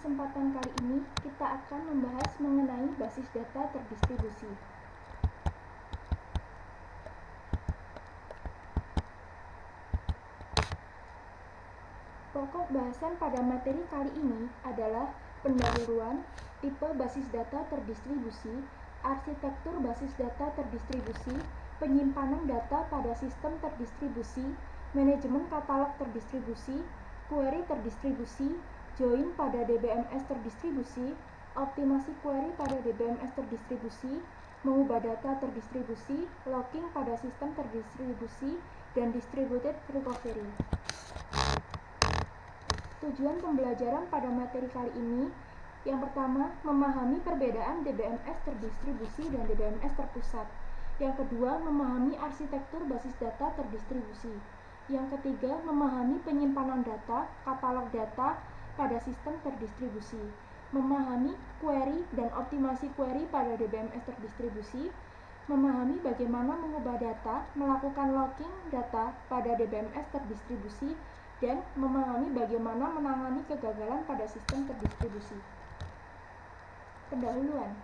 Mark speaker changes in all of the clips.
Speaker 1: kesempatan kali ini kita akan membahas mengenai basis data terdistribusi. Pokok bahasan pada materi kali ini adalah pendahuluan, tipe basis data terdistribusi, arsitektur basis data terdistribusi, penyimpanan data pada sistem terdistribusi, manajemen katalog terdistribusi, query terdistribusi, join pada DBMS terdistribusi, optimasi query pada DBMS terdistribusi, mengubah data terdistribusi, locking pada sistem terdistribusi, dan distributed recovery. Tujuan pembelajaran pada materi kali ini, yang pertama, memahami perbedaan DBMS terdistribusi dan DBMS terpusat. Yang kedua, memahami arsitektur basis data terdistribusi. Yang ketiga, memahami penyimpanan data, katalog data pada sistem terdistribusi. Memahami query dan optimasi query pada DBMS terdistribusi. Memahami bagaimana mengubah data, melakukan locking data pada DBMS terdistribusi, dan memahami bagaimana menangani kegagalan pada sistem terdistribusi. Pendahuluan.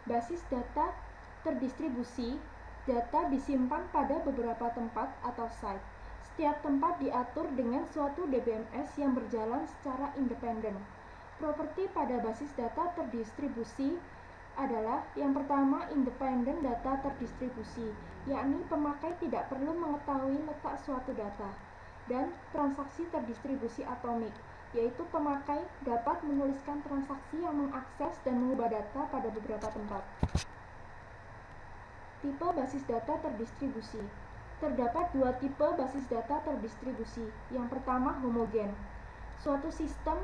Speaker 1: Basis data terdistribusi, data disimpan pada beberapa tempat atau site. Setiap tempat diatur dengan suatu DBMS yang berjalan secara independen. Properti pada basis data terdistribusi adalah yang pertama, independent data terdistribusi, yakni pemakai tidak perlu mengetahui letak suatu data. Dan transaksi terdistribusi atomik, yaitu pemakai dapat menuliskan transaksi yang mengakses dan mengubah data pada beberapa tempat. Tipe basis data terdistribusi. Terdapat dua tipe basis data terdistribusi. Yang pertama, homogen, suatu sistem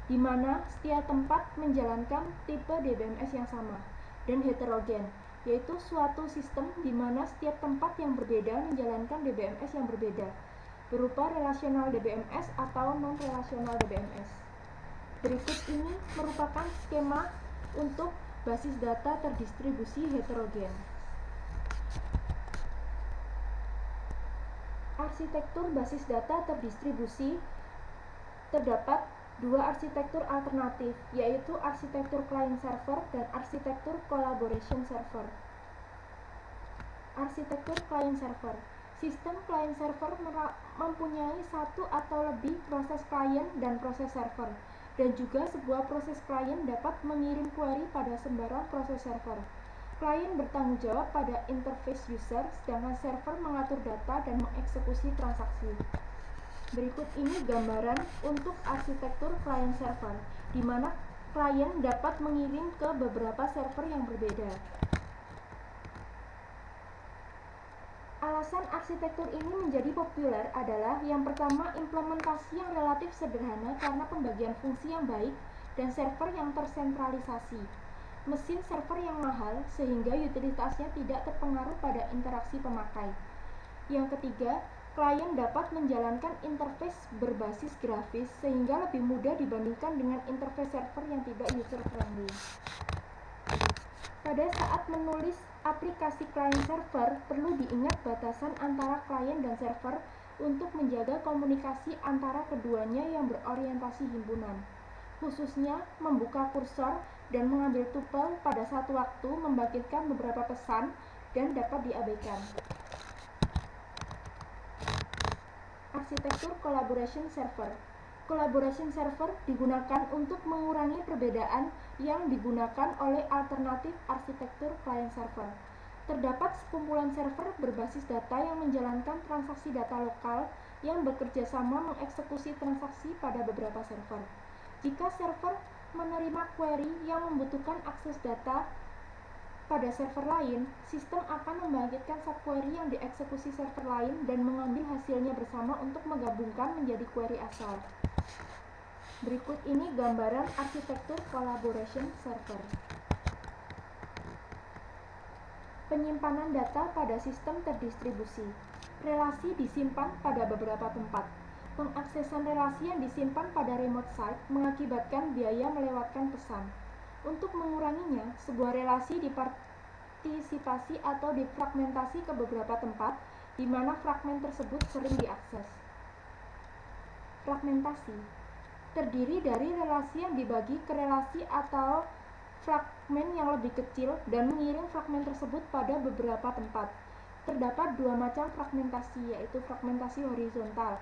Speaker 1: di mana setiap tempat menjalankan tipe DBMS yang sama, dan heterogen, yaitu suatu sistem di mana setiap tempat yang berbeda menjalankan DBMS yang berbeda, berupa relasional DBMS atau non-relasional DBMS. Berikut ini merupakan skema untuk basis data terdistribusi heterogen. Arsitektur basis data terdistribusi. Terdapat dua arsitektur alternatif, yaitu arsitektur client-server dan arsitektur collaboration server. Arsitektur client-server. Sistem client-server mempunyai satu atau lebih proses client dan proses server, dan juga sebuah proses client dapat mengirim query pada sembarang proses server. Client bertanggung jawab pada interface user, sedangkan server mengatur data dan mengeksekusi transaksi. Berikut ini gambaran untuk arsitektur client-server, di mana klien dapat mengirim ke beberapa server yang berbeda. Alasan arsitektur ini menjadi populer adalah yang pertama, implementasi yang relatif sederhana karena pembagian fungsi yang baik dan server yang tersentralisasi. Mesin server yang mahal sehingga utilitasnya tidak terpengaruh pada interaksi pemakai. Yang ketiga, klien dapat menjalankan interface berbasis grafis sehingga lebih mudah dibandingkan dengan interface server yang tidak user-friendly. Pada saat menulis aplikasi client-server, perlu diingat batasan antara klien dan server untuk menjaga komunikasi antara keduanya yang berorientasi himpunan. Khususnya, membuka kursor dan mengambil tuple pada satu waktu membangkitkan beberapa pesan dan dapat diabaikan. Arsitektur collaboration server. Collaboration server digunakan untuk mengurangi perbedaan yang digunakan oleh alternatif arsitektur client server. Terdapat sekumpulan server berbasis data yang menjalankan transaksi data lokal yang bekerja sama mengeksekusi transaksi pada beberapa server. Jika server menerima query yang membutuhkan akses data pada server lain, sistem akan membangkitkan subquery yang dieksekusi server lain dan mengambil hasilnya bersama untuk menggabungkan menjadi query asal. Berikut ini gambaran arsitektur collaboration server. Penyimpanan data pada sistem terdistribusi. Relasi disimpan pada beberapa tempat. Pengaksesan relasi yang disimpan pada remote site mengakibatkan biaya melewatkan pesan. Untuk menguranginya, sebuah relasi dipartisipasi atau difragmentasi ke beberapa tempat, di mana fragmen tersebut sering diakses. Fragmentasi. terdiri dari relasi yang dibagi ke relasi atau fragmen yang lebih kecil dan mengirim fragmen tersebut pada beberapa tempat. Terdapat dua macam fragmentasi, yaitu fragmentasi horizontal,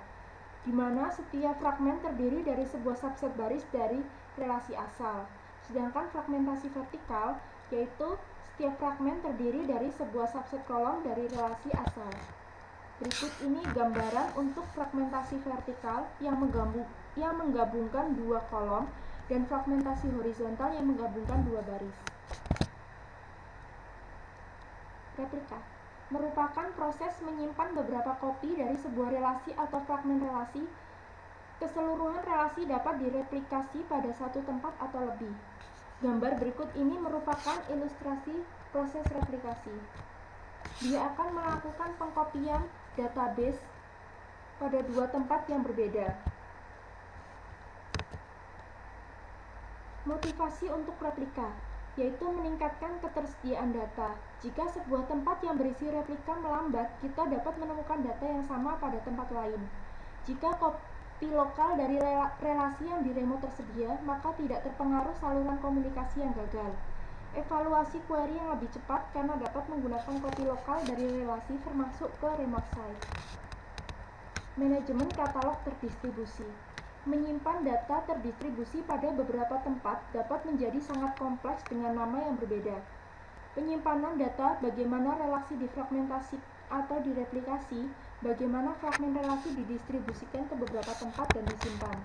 Speaker 1: di mana setiap fragmen terdiri dari sebuah subset baris dari relasi asal. Sedangkan fragmentasi vertikal, yaitu setiap fragmen terdiri dari sebuah subset kolom dari relasi asal. Berikut ini gambaran untuk fragmentasi vertikal yang menggabungkan dua kolom dan fragmentasi horizontal yang menggabungkan dua baris. Replika merupakan proses menyimpan beberapa kopi dari sebuah relasi atau fragmen relasi. Keseluruhan relasi dapat direplikasi pada satu tempat atau lebih. Gambar berikut ini merupakan ilustrasi proses replikasi. Dia akan melakukan pengkopian database pada dua tempat yang berbeda. Motivasi untuk replika, yaitu meningkatkan ketersediaan data. Jika sebuah tempat yang berisi replika melambat, kita dapat menemukan data yang sama pada tempat lain. Jika kopi lokal dari relasi yang di remote tersedia, maka tidak terpengaruh saluran komunikasi yang gagal. Evaluasi query yang lebih cepat karena dapat menggunakan kopi lokal dari relasi termasuk ke remote site. Manajemen katalog terdistribusi. Menyimpan data terdistribusi pada beberapa tempat dapat menjadi sangat kompleks dengan nama yang berbeda. Penyimpanan data, bagaimana relasi difragmentasi atau direplikasi, bagaimana fragmen relasi didistribusikan ke beberapa tempat dan disimpan.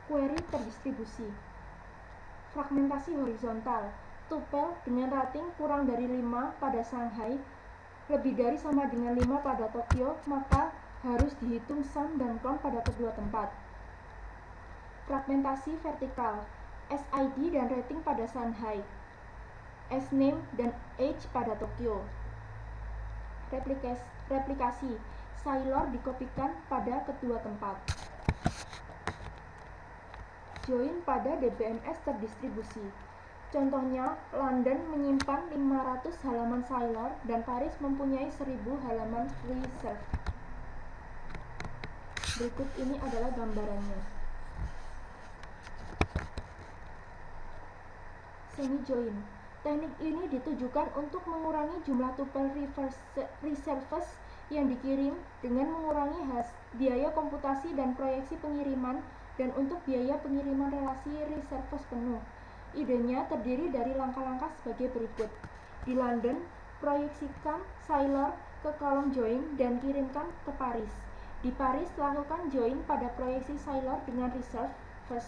Speaker 1: Query terdistribusi. Fragmentasi horizontal. Tupel dengan rating kurang dari 5 pada Shanghai, lebih dari sama dengan 5 pada Tokyo, maka harus dihitung sum dan count pada kedua tempat. Fragmentasi vertikal. SID dan rating pada Shanghai, sname dan age pada Tokyo. Replikasi. Sailor dikopikan pada kedua tempat. Join pada DBMS terdistribusi. Contohnya, London menyimpan 500 halaman Sailor dan Paris mempunyai 1000 halaman reserve. Berikut ini adalah gambarannya. Semi-join. Teknik ini ditujukan untuk mengurangi jumlah tupel reserves yang dikirim dengan mengurangi biaya komputasi dan proyeksi pengiriman dan untuk biaya pengiriman relasi reserves penuh. Idenya terdiri dari langkah-langkah sebagai berikut. Di London, proyeksikan Sailor ke kolom join dan kirimkan ke Paris. Di Paris, lakukan join pada proyeksi Sailor dengan reserves.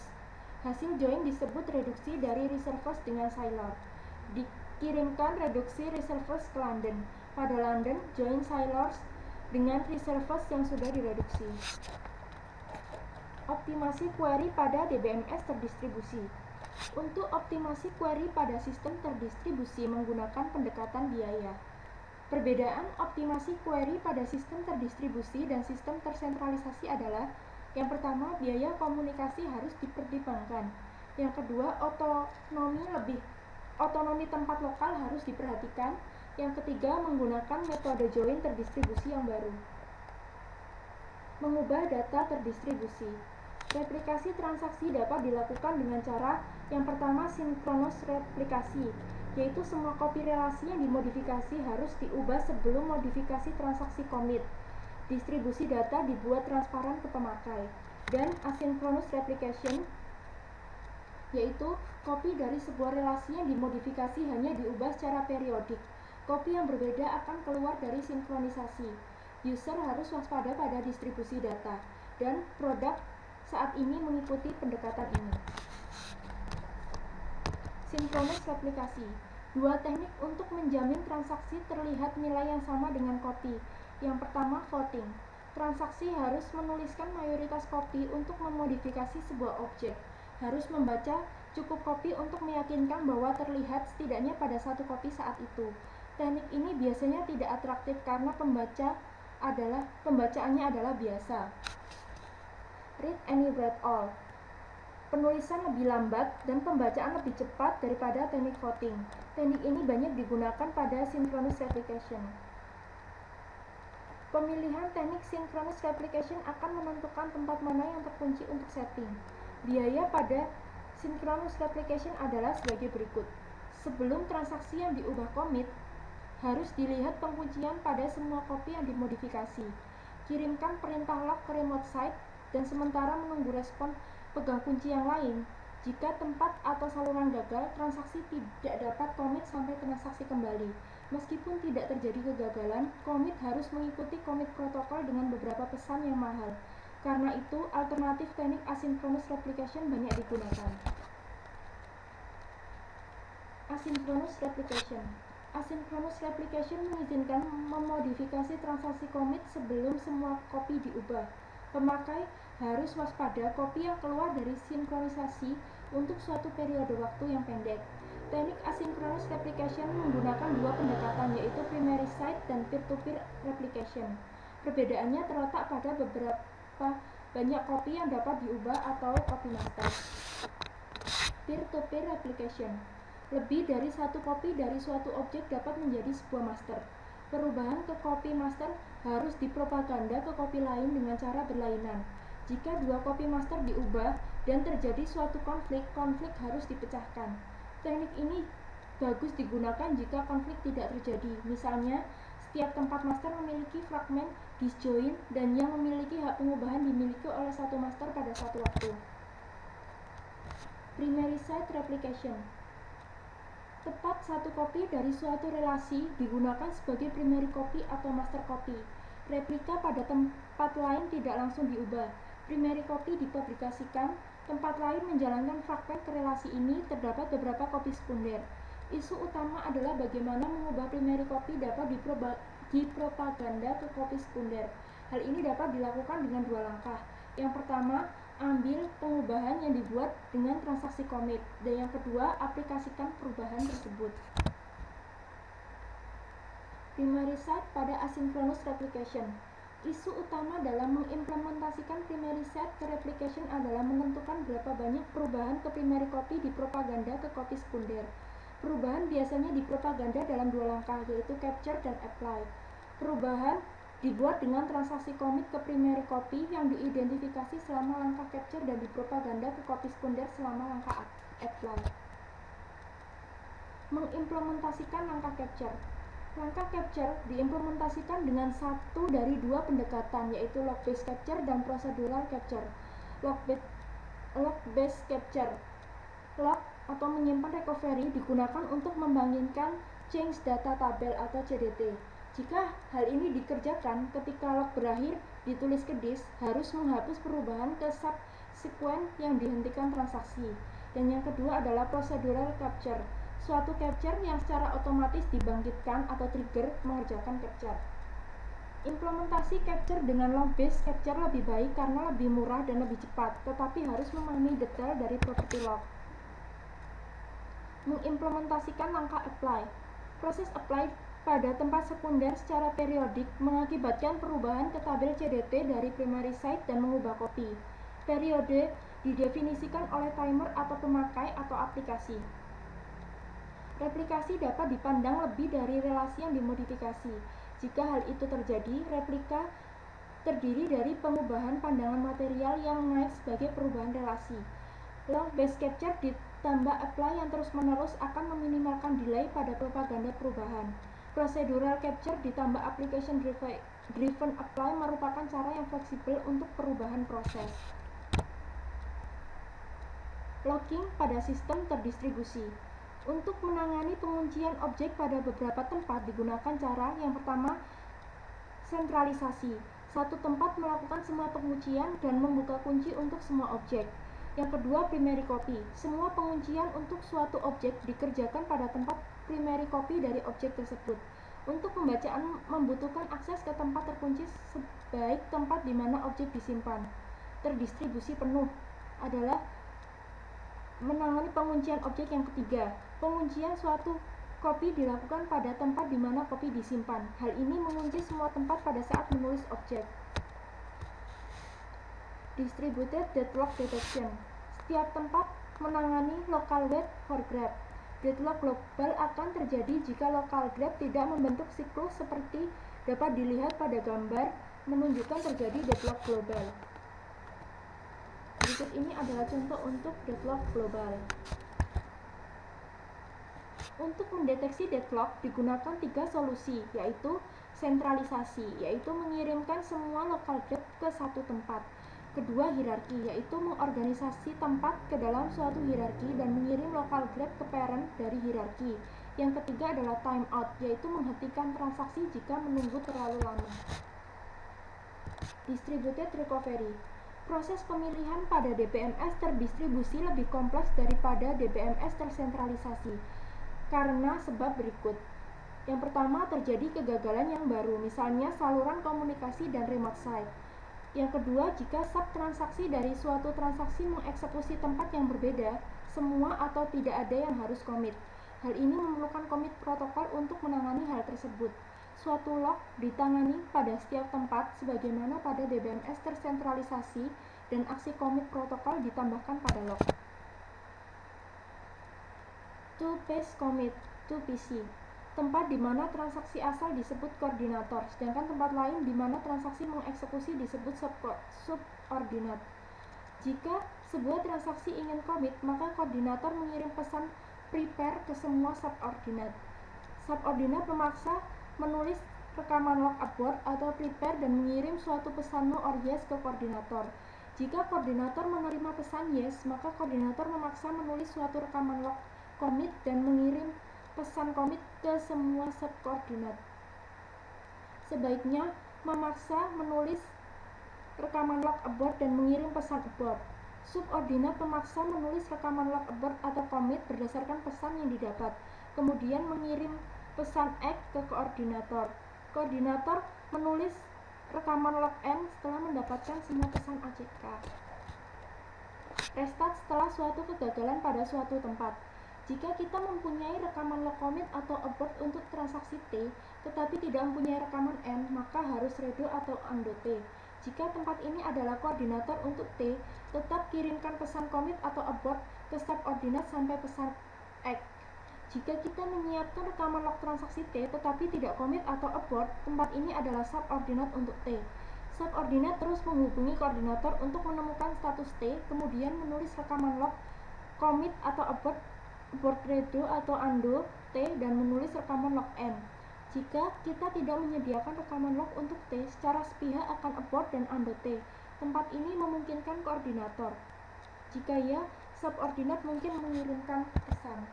Speaker 1: Hasil join disebut reduksi dari reserves dengan Sailor. Dikirimkan reduksi reserves ke London. Pada London, join Sailor dengan reserves yang sudah direduksi. Optimasi query pada DBMS terdistribusi. Untuk optimasi query pada sistem terdistribusi menggunakan pendekatan biaya. Perbedaan optimasi query pada sistem terdistribusi dan sistem tersentralisasi adalah: yang pertama, biaya komunikasi harus dipertimbangkan. Yang kedua, otonomi tempat lokal harus diperhatikan. Yang ketiga, menggunakan metode join terdistribusi yang baru. Mengubah data terdistribusi. Replikasi transaksi dapat dilakukan dengan cara yang pertama, sinkronus replikasi, yaitu semua kopi relasi yang dimodifikasi harus diubah sebelum modifikasi transaksi commit. Distribusi data dibuat transparan ke pemakai. Dan asynchronous replication, yaitu kopi dari sebuah relasi yang dimodifikasi hanya diubah secara periodik. Kopi yang berbeda akan keluar dari sinkronisasi. User harus waspada pada distribusi data, dan produk saat ini mengikuti pendekatan ini. Sinkronus replikasi. Dua teknik untuk menjamin transaksi terlihat nilai yang sama dengan kopi. Yang pertama, voting. Transaksi harus menuliskan mayoritas kopi untuk memodifikasi sebuah objek. Harus membaca cukup kopi untuk meyakinkan bahwa terlihat setidaknya pada satu kopi saat itu. Teknik ini biasanya tidak atraktif karena pembacaannya adalah biasa. Read any write all. Penulisan lebih lambat dan pembacaan lebih cepat daripada teknik voting. Teknik ini banyak digunakan pada synchronous replication. Pemilihan teknik synchronous replication akan menentukan tempat mana yang terkunci untuk setting. Biaya pada synchronous replication adalah sebagai berikut. Sebelum transaksi yang diubah commit, harus dilihat penguncian pada semua copy yang dimodifikasi. Kirimkan perintah lock ke remote site dan sementara menunggu respon pegang kunci yang lain. Jika tempat atau saluran gagal, transaksi tidak dapat commit sampai transaksi kembali. Meskipun tidak terjadi kegagalan, commit harus mengikuti commit protokol dengan beberapa pesan yang mahal. Karena itu, alternatif teknik asynchronous replication banyak digunakan. Asynchronous replication. Asynchronous replication mengizinkan memodifikasi transaksi commit sebelum semua copy diubah. Pemakai harus waspada copy yang keluar dari sinkronisasi untuk suatu periode waktu yang pendek. Teknik asynchronous replication menggunakan dua pendekatan, yaitu primary site dan peer-to-peer replication. Perbedaannya terletak pada beberapa banyak copy yang dapat diubah atau copy master. Peer-to-peer replication. Lebih dari satu copy dari suatu objek dapat menjadi sebuah master. Perubahan ke copy master harus dipropaganda ke copy lain dengan cara berlainan. Jika dua copy master diubah dan terjadi suatu konflik harus dipecahkan. Teknik ini bagus digunakan jika konflik tidak terjadi. Misalnya, setiap tempat master memiliki fragmen disjoin dan yang memiliki hak pengubahan dimiliki oleh satu master pada satu waktu. Primary site replication. Tepat satu copy dari suatu relasi digunakan sebagai primary copy atau master copy. Replika pada tempat lain tidak langsung diubah. Primary copy dipublikasikan, tempat lain menjalankan fragmen ke relasi ini, terdapat beberapa copy sekunder. Isu utama adalah bagaimana mengubah primary copy dapat dipropaganda ke copy sekunder. Hal ini dapat dilakukan dengan dua langkah. Yang pertama, ambil pengubahan yang dibuat dengan transaksi commit, dan yang kedua, aplikasikan perubahan tersebut. Primary site pada asynchronous replication. Isu utama dalam mengimplementasikan primary site ke replication adalah menentukan berapa banyak perubahan ke primary copy dipropaganda ke copy sekunder. Perubahan biasanya dipropaganda dalam dua langkah, yaitu capture dan apply. Perubahan dibuat dengan transaksi commit ke primary copy yang diidentifikasi selama langkah capture dan dipropaganda ke copy sekunder selama langkah apply. Mengimplementasikan langkah capture. Langkah capture diimplementasikan dengan satu dari dua pendekatan, yaitu log-based capture dan procedural capture. Log-based capture, log atau menyimpan recovery, digunakan untuk membangkitkan change data tabel atau CDT. Jika hal ini dikerjakan ketika log berakhir ditulis ke disk, harus menghapus perubahan ke subsequent yang dihentikan transaksi. Dan yang kedua adalah procedural capture, suatu capture yang secara otomatis dibangkitkan atau trigger mengerjakan capture. Implementasi capture dengan log-based capture lebih baik karena lebih murah dan lebih cepat, tetapi harus memahami detail dari properti log. Mengimplementasikan langkah apply. Proses apply pada tempat sekunder secara periodik mengakibatkan perubahan ke tabel CDT dari primary site dan mengubah copy. Periode didefinisikan oleh timer atau pemakai atau aplikasi. Replikasi dapat dipandang lebih dari relasi yang dimodifikasi. Jika hal itu terjadi, replika terdiri dari pengubahan pandangan material yang naik sebagai perubahan relasi. Log-based capture ditambah apply yang terus-menerus akan meminimalkan delay pada propaganda perubahan. Procedural capture ditambah application driven apply merupakan cara yang fleksibel untuk perubahan proses. Logging pada sistem terdistribusi. Untuk menangani penguncian objek pada beberapa tempat digunakan cara yang pertama, sentralisasi. Satu tempat melakukan semua penguncian dan membuka kunci untuk semua objek. Yang kedua, primary copy. Semua penguncian untuk suatu objek dikerjakan pada tempat primary copy dari objek tersebut. Untuk pembacaan membutuhkan akses ke tempat terkunci sebaik tempat di mana objek disimpan. Terdistribusi penuh adalah menangani penguncian objek yang ketiga. Penguncian suatu copy dilakukan pada tempat di mana copy disimpan. Hal ini mengunci semua tempat pada saat menulis objek. Distributed deadlock detection. Setiap tempat menangani local wait for grab. Deadlock global akan terjadi jika local grab tidak membentuk siklus seperti dapat dilihat pada gambar menunjukkan terjadi deadlock global. Berikut ini adalah contoh untuk deadlock global. Untuk mendeteksi deadlock digunakan 3 solusi, yaitu sentralisasi, yaitu mengirimkan semua local graph ke satu tempat. Kedua, hierarki, yaitu mengorganisasi tempat ke dalam suatu hierarki dan mengirim local graph ke parent dari hierarki. Yang ketiga adalah timeout, yaitu menghentikan transaksi jika menunggu terlalu lama. Distributed recovery. Proses pemilihan pada DBMS terdistribusi lebih kompleks daripada DBMS tersentralisasi karena sebab berikut. Yang pertama, terjadi kegagalan yang baru, misalnya saluran komunikasi dan remote site. Yang kedua, jika subtransaksi dari suatu transaksi mengeksekusi tempat yang berbeda, semua atau tidak ada yang harus komit. Hal ini memerlukan komit protokol untuk menangani hal tersebut. Suatu lock ditangani pada setiap tempat sebagaimana pada DBMS tersentralisasi dan aksi komit protokol ditambahkan pada lock. Two-phase commit, 2PC. Tempat di mana transaksi asal disebut koordinator, sedangkan tempat lain di mana transaksi mengeksekusi disebut subordinat. Jika sebuah transaksi ingin commit, maka koordinator mengirim pesan prepare ke semua subordinat. Subordinat memaksa menulis rekaman log abort atau prepare dan mengirim suatu pesan no or yes ke koordinator. Jika koordinator menerima pesan yes, maka koordinator memaksa menulis suatu rekaman log commit dan mengirim pesan commit ke semua subkoordinat. Sebaiknya memaksa menulis rekaman log abort dan mengirim pesan abort. Subordinat memaksa menulis rekaman log abort atau commit berdasarkan pesan yang didapat, kemudian mengirim pesan X ke koordinator. Koordinator menulis rekaman log N setelah mendapatkan semua pesan ACK. Restart setelah suatu kegagalan pada suatu tempat. Jika kita mempunyai rekaman log commit atau abort untuk transaksi T, tetapi tidak mempunyai rekaman N, maka harus redo atau undo T. Jika tempat ini adalah koordinator untuk T, tetap kirimkan pesan commit atau abort ke subordinat sampai pesan X. Jika kita menyiapkan rekaman log transaksi T, tetapi tidak commit atau abort, tempat ini adalah subordinat untuk T. Subordinat terus menghubungi koordinator untuk menemukan status T, kemudian menulis rekaman log commit atau abort redo atau undo T dan menulis rekaman log N. Jika kita tidak menyediakan rekaman log untuk T, secara sepihak akan abort dan undo T. Tempat ini memungkinkan koordinator. Jika ya, subordinat mungkin mengirimkan pesan.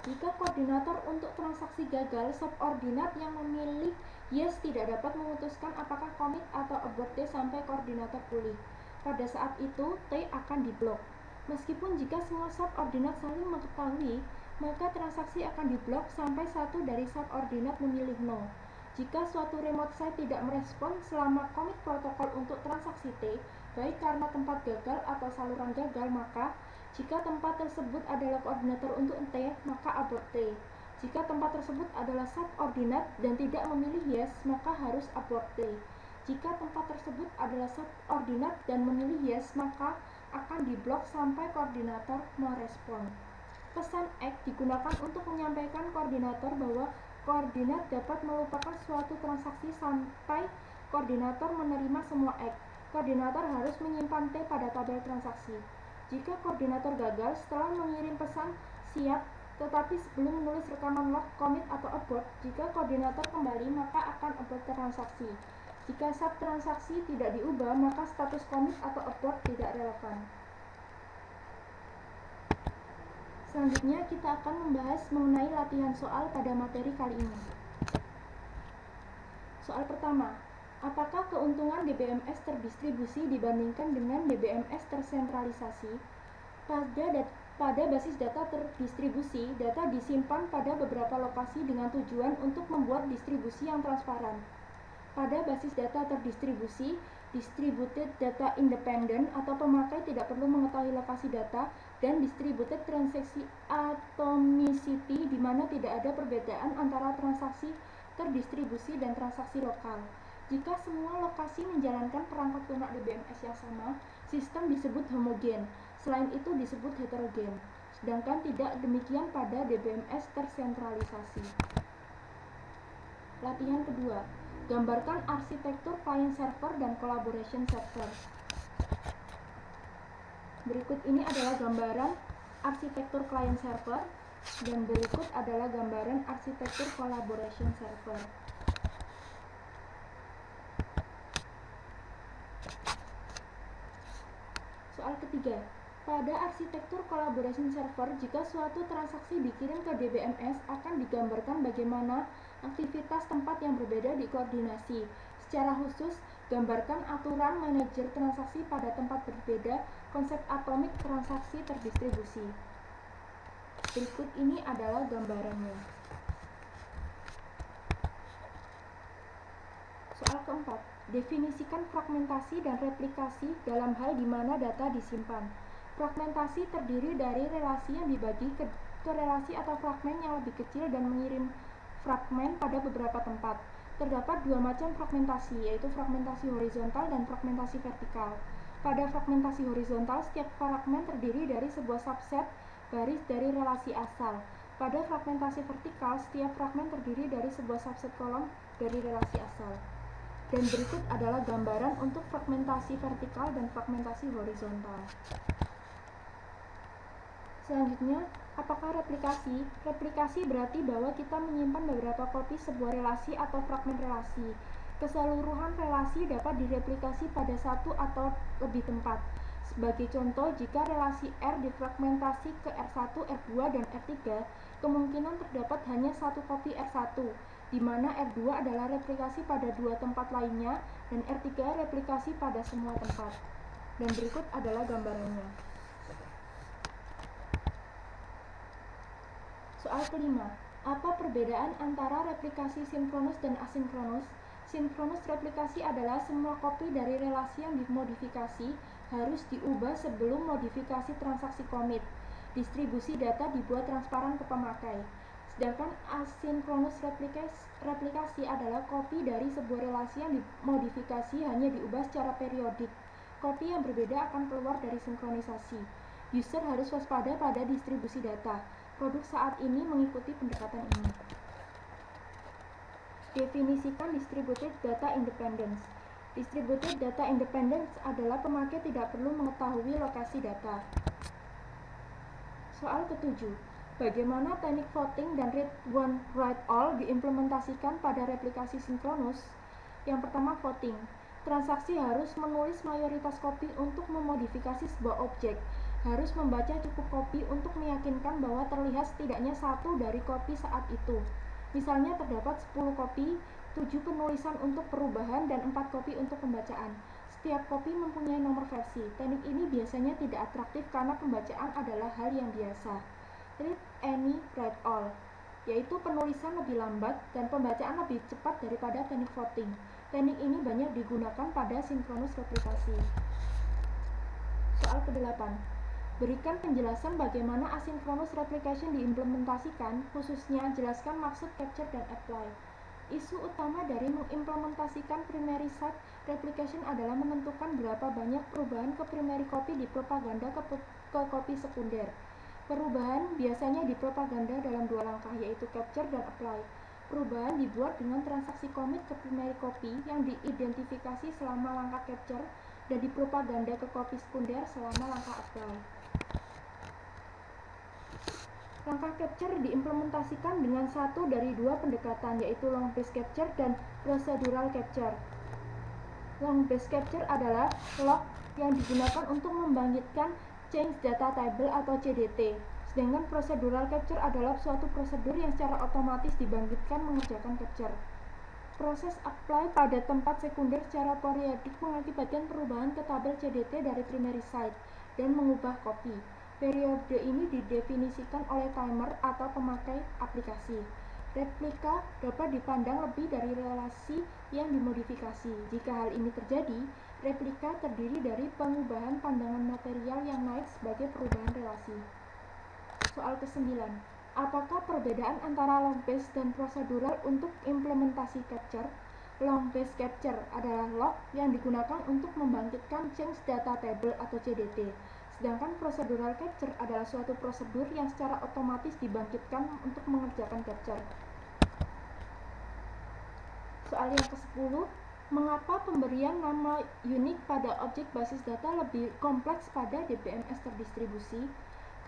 Speaker 1: Jika koordinator untuk transaksi gagal, subordinat yang memilih yes tidak dapat memutuskan apakah commit atau abort T sampai koordinator pulih. Pada saat itu, T akan diblok. Meskipun jika semua subordinat saling mengetahui, maka transaksi akan diblok sampai satu dari subordinat memilih no. Jika suatu remote site tidak merespon selama komit protokol untuk transaksi T, baik karena tempat gagal atau saluran gagal, maka jika tempat tersebut adalah koordinator untuk T, maka abort T. Jika tempat tersebut adalah subordinat dan tidak memilih yes, maka harus abort T. Jika tempat tersebut adalah subordinat dan memilih yes, maka akan diblok sampai koordinator merespon. Pesan X digunakan untuk menyampaikan koordinator bahwa koordinat dapat melupakan suatu transaksi sampai koordinator menerima semua X. Koordinator harus menyimpan T pada tabel transaksi. Jika koordinator gagal setelah mengirim pesan siap, tetapi sebelum menulis rekaman log commit atau abort, jika koordinator kembali maka akan abort transaksi. Jika subtransaksi tidak diubah, maka status commit atau abort tidak relevan. Selanjutnya kita akan membahas mengenai latihan soal pada materi kali ini. Soal pertama, apakah keuntungan DBMS terdistribusi dibandingkan dengan DBMS tersentralisasi? Pada basis data terdistribusi, data disimpan pada beberapa lokasi dengan tujuan untuk membuat distribusi yang transparan. Pada basis data terdistribusi, distributed data independent atau pemakai tidak perlu mengetahui lokasi data, dan distributed transaksi atomicity di mana tidak ada perbedaan antara transaksi terdistribusi dan transaksi lokal. Jika semua lokasi menjalankan perangkat lunak DBMS yang sama, sistem disebut homogen, selain itu disebut heterogen, sedangkan tidak demikian pada DBMS tersentralisasi. Latihan kedua, gambarkan arsitektur client server dan collaboration server. Berikut ini adalah gambaran arsitektur client server dan berikut adalah gambaran arsitektur collaboration server. Soal ketiga, pada arsitektur collaboration server, jika suatu transaksi dikirim ke DBMS, akan digambarkan bagaimana aktivitas tempat yang berbeda dikoordinasi. Secara khusus, gambarkan aturan manajer transaksi pada tempat berbeda, konsep atomik transaksi terdistribusi. Berikut ini adalah gambarannya. Soal keempat, definisikan fragmentasi dan replikasi dalam hal di mana data disimpan. Fragmentasi terdiri dari relasi yang dibagi ke relasi atau fragmen yang lebih kecil dan mengirim fragmen pada beberapa tempat. Terdapat dua macam fragmentasi, yaitu fragmentasi horizontal dan fragmentasi vertikal. Pada fragmentasi horizontal, setiap fragmen terdiri dari sebuah subset baris dari relasi asal. Pada fragmentasi vertikal, setiap fragmen terdiri dari sebuah subset kolom dari relasi asal. Dan berikut adalah gambaran untuk fragmentasi vertikal dan fragmentasi horizontal. Selanjutnya, apakah replikasi? Replikasi berarti bahwa kita menyimpan beberapa kopi sebuah relasi atau fragmen relasi. Keseluruhan relasi dapat direplikasi pada satu atau lebih tempat. Sebagai contoh, jika relasi R difragmentasi ke R1, R2, dan R3, kemungkinan terdapat hanya satu kopi R1, di mana R2 adalah replikasi pada dua tempat lainnya, dan R3 replikasi pada semua tempat. Dan berikut adalah gambarannya. Soal kelima, apa perbedaan antara replikasi sinkronus dan asinkronus? Sinkronus replikasi adalah semua kopi dari relasi yang dimodifikasi harus diubah sebelum modifikasi transaksi commit. Distribusi data dibuat transparan ke pemakai. Sedangkan asinkronus replikasi adalah kopi dari sebuah relasi yang dimodifikasi hanya diubah secara periodik. Kopi yang berbeda akan keluar dari sinkronisasi. User harus waspada pada distribusi data. Produk saat ini mengikuti pendekatan ini. Definisikan distributed data independence. Distributed data independence adalah pemakai tidak perlu mengetahui lokasi data. Soal ketujuh, bagaimana teknik voting dan read one write all diimplementasikan pada replikasi sinkronus? Yang pertama, voting. Transaksi harus menulis mayoritas kopi untuk memodifikasi sebuah objek. Harus membaca cukup kopi untuk meyakinkan bahwa terlihat setidaknya satu dari kopi saat itu. Misalnya terdapat 10 kopi, 7 penulisan untuk perubahan, dan 4 kopi untuk pembacaan. Setiap kopi mempunyai nomor versi. Teknik ini biasanya tidak atraktif karena pembacaan adalah hal yang biasa. Read any, write all, yaitu penulisan lebih lambat dan pembacaan lebih cepat daripada teknik voting. Teknik ini banyak digunakan pada sinkronus replikasi. Soal ke-8. Berikan penjelasan bagaimana asynchronous replication diimplementasikan, khususnya jelaskan maksud capture dan apply. Isu utama dari mengimplementasikan primary site replication adalah menentukan berapa banyak perubahan ke primary copy di propaganda ke copy sekunder. Perubahan biasanya dipropaganda dalam dua langkah, yaitu capture dan apply. Perubahan dibuat dengan transaksi commit ke primary copy yang diidentifikasi selama langkah capture dan dipropaganda ke copy sekunder selama langkah apply. Langkah capture diimplementasikan dengan satu dari dua pendekatan, yaitu long base capture dan procedural capture. Long base capture adalah log yang digunakan untuk membangkitkan change data table atau CDT. Sedangkan procedural capture adalah suatu prosedur yang secara otomatis dibangkitkan mengerjakan capture. Proses apply pada tempat sekunder secara periodik mengakibatkan perubahan ke tabel CDT dari primary site dan mengubah copy. Periode ini didefinisikan oleh timer atau pemakai aplikasi. Replika dapat dipandang lebih dari relasi yang dimodifikasi. Jika hal ini terjadi, replika terdiri dari pengubahan pandangan material yang naik sebagai perubahan relasi. Soal ke-9. Apakah perbedaan antara long base dan prosedural untuk implementasi capture? Long base capture adalah log yang digunakan untuk membangkitkan change data table atau CDT. Sedangkan procedural capture adalah suatu prosedur yang secara otomatis dibangkitkan untuk mengerjakan capture. soal yang ke-10, mengapa pemberian nama unik pada objek basis data lebih kompleks pada DBMS terdistribusi?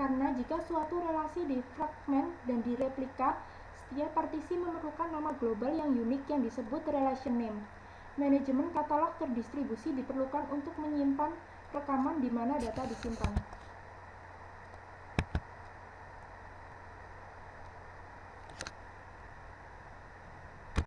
Speaker 1: Karena jika suatu relasi difragmen dan direplika, setiap partisi memerlukan nama global yang unik yang disebut relation name. Manajemen katalog terdistribusi diperlukan untuk menyimpan rekaman di mana data disimpan.